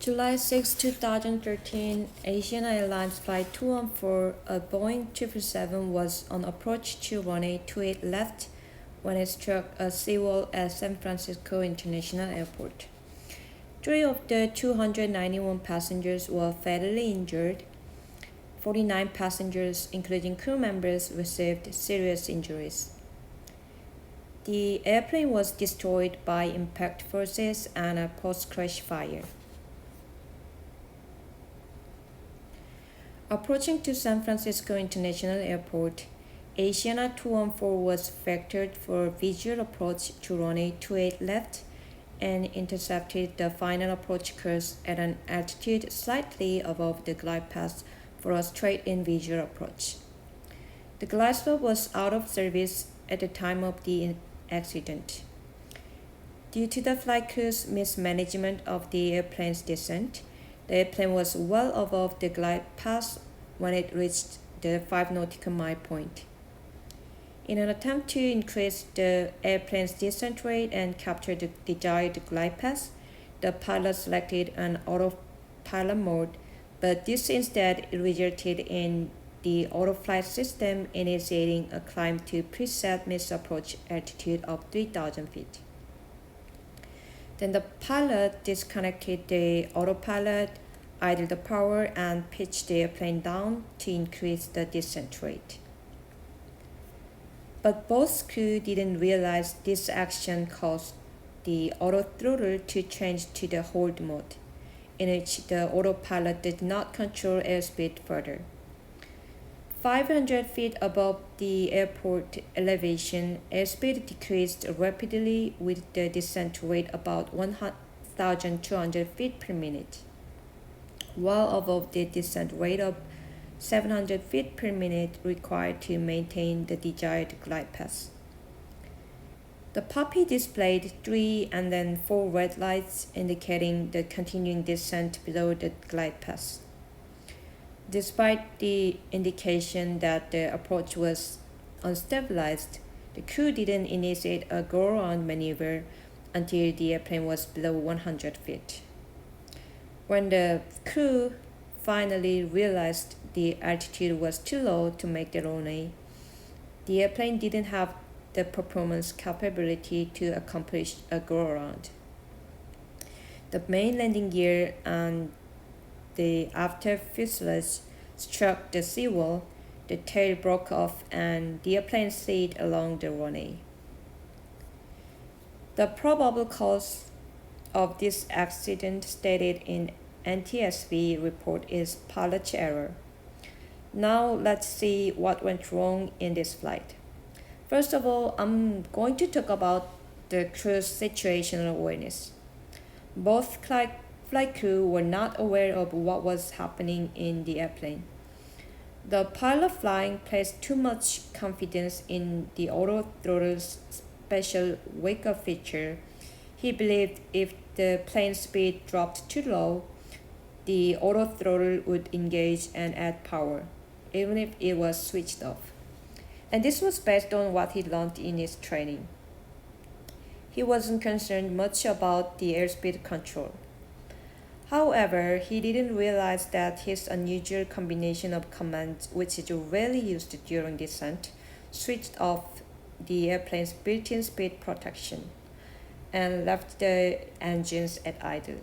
July 6, 2013, Asiana Airlines Flight 214, a Boeing 777 was on approach to runway 28 left when it struck a seawall at San Francisco International Airport. Three of the 291 passengers were fatally injured. 49 passengers, including crew members, received serious injuries. The airplane was destroyed by impact forces and a post-crash fire. Approaching to San Francisco International Airport, Asiana 214 was factored for visual approach to runway 28 left and intercepted the final approach course at an altitude slightly above the glide path for a straight-in visual approach. The glide slope was out of service at the time of the accident. Due to the flight crew's mismanagement of the airplane's descent, the airplane was well above the glide path when it reached the 5 nautical mile point. In an attempt to increase the airplane's descent rate and capture the desired glide path, the pilot selected an autopilot mode, but this instead resulted in the autoflight system initiating a climb to preset missed approach altitude of 3,000 feet. Then the pilot disconnected the autopilot, idled the power, and pitched the airplane down to increase the descent rate. But both crew didn't realize this action caused the autothrottle to change to the hold mode, in which the autopilot did not control airspeed further. 500 feet above the airport elevation, airspeed decreased rapidly with the descent rate about 1,200 feet per minute, well above the descent rate of 700 feet per minute required to maintain the desired glide path. The puppy displayed 3 and then 4 red lights indicating the continuing descent below the glide path. Despite the indication that the approach was unstabilized, the crew didn't initiate a go-around maneuver until the airplane was below 100 feet. When the crew finally realized the altitude was too low to make the runway, the airplane didn't have the performance capability to accomplish a go-around. The main landing gear and the after fuselage struck the seawall, the tail broke off, and the airplane slid along the runway. The probable cause of this accident stated in NTSB report is pilot error. Now let's see what went wrong in this flight. First of all, I'm going to talk about the crew's situational awareness. Both flight crew were not aware of what was happening in the airplane. The pilot flying placed too much confidence in the autothrottle's special wake-up feature. He believed if the plane speed dropped too low, the autothrottle would engage and add power, even if it was switched off. And this was based on what he learned in his training. He wasn't concerned much about the airspeed control. However, he didn't realize that his unusual combination of commands, which is rarely used during descent, switched off the airplane's built-in speed protection and left the engines at idle.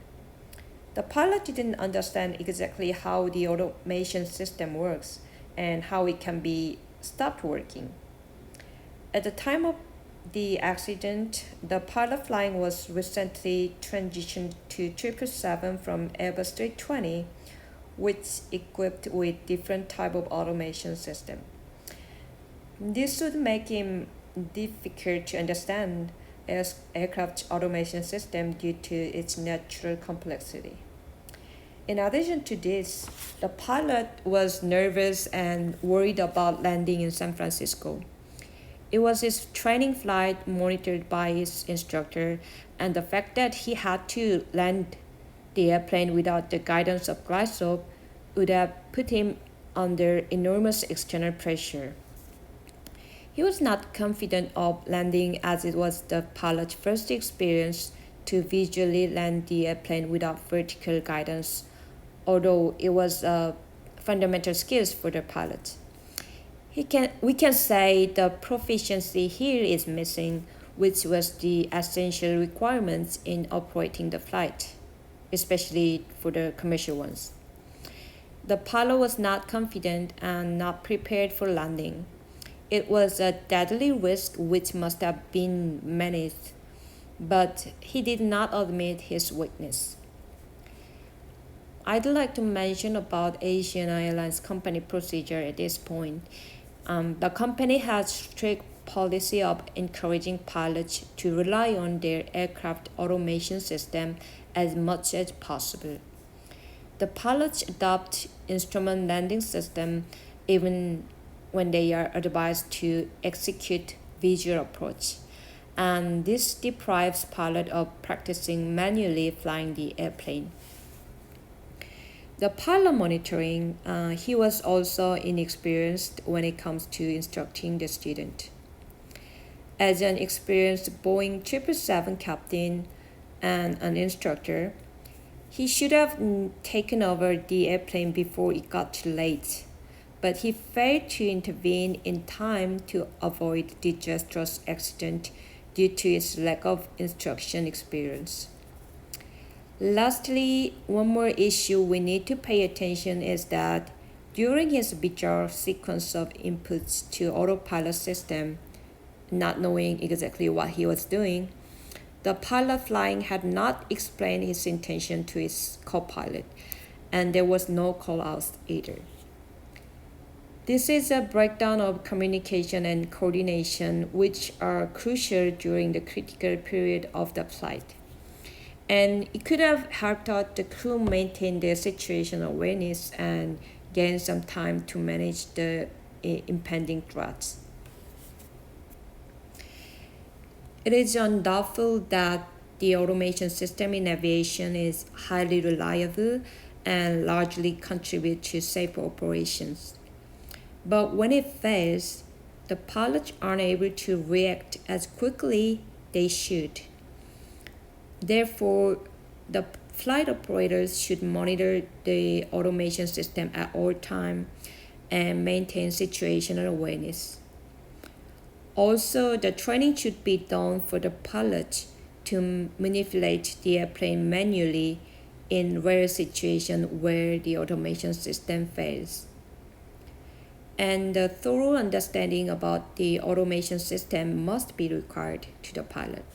The pilot didn't understand exactly how the automation system works and how it can be stopped working. At the time of the accident, the pilot flying was recently transitioned to 777 from Airbus 320, which equipped with different type of automation system. This would make him difficult to understand aircraft automation system due to its natural complexity. In addition to this, the pilot was nervous and worried about landing in San Francisco. It was his training flight monitored by his instructor, and the fact that he had to land the airplane without the guidance of glide slope would have put him under enormous external pressure. He was not confident of landing as it was the pilot's first experience to visually land the airplane without vertical guidance, although it was a fundamental skills for the pilot. We can say the proficiency here is missing, which was the essential requirements in operating the flight, especially for the commercial ones. The pilot was not confident and not prepared for landing. It was a deadly risk which must have been managed, but he did not admit his weakness. I'd like to mention about Asiana Airlines company procedure at this point. The company has strict policy of encouraging pilots to rely on their aircraft automation system as much as possible. The pilots adopt instrument landing system even when they are advised to execute visual approach, and this deprives pilot of practicing manually flying the airplane. The pilot monitoring, he was also inexperienced when it comes to instructing the student. As an experienced Boeing 777 captain and an instructor, he should have taken over the airplane before it got too late, but he failed to intervene in time to avoid the disastrous accident due to his lack of instruction experience. Lastly, one more issue we need to pay attention is that during his bizarre sequence of inputs to autopilot system, not knowing exactly what he was doing, the pilot flying had not explained his intention to his co-pilot, and there was no call-outs either. This is a breakdown of communication and coordination which are crucial during the critical period of the flight. And it could have helped out the crew maintain their situational awareness and gain some time to manage the impending threats. It is undoubtful that the automation system in aviation is highly reliable and largely contribute to safer operations. But when it fails, the pilots aren't able to react as quickly they should. Therefore, the flight operators should monitor the automation system at all times and maintain situational awareness. Also, the training should be done for the pilot to manipulate the airplane manually in rare situations where the automation system fails. And a thorough understanding about the automation system must be required to the pilot.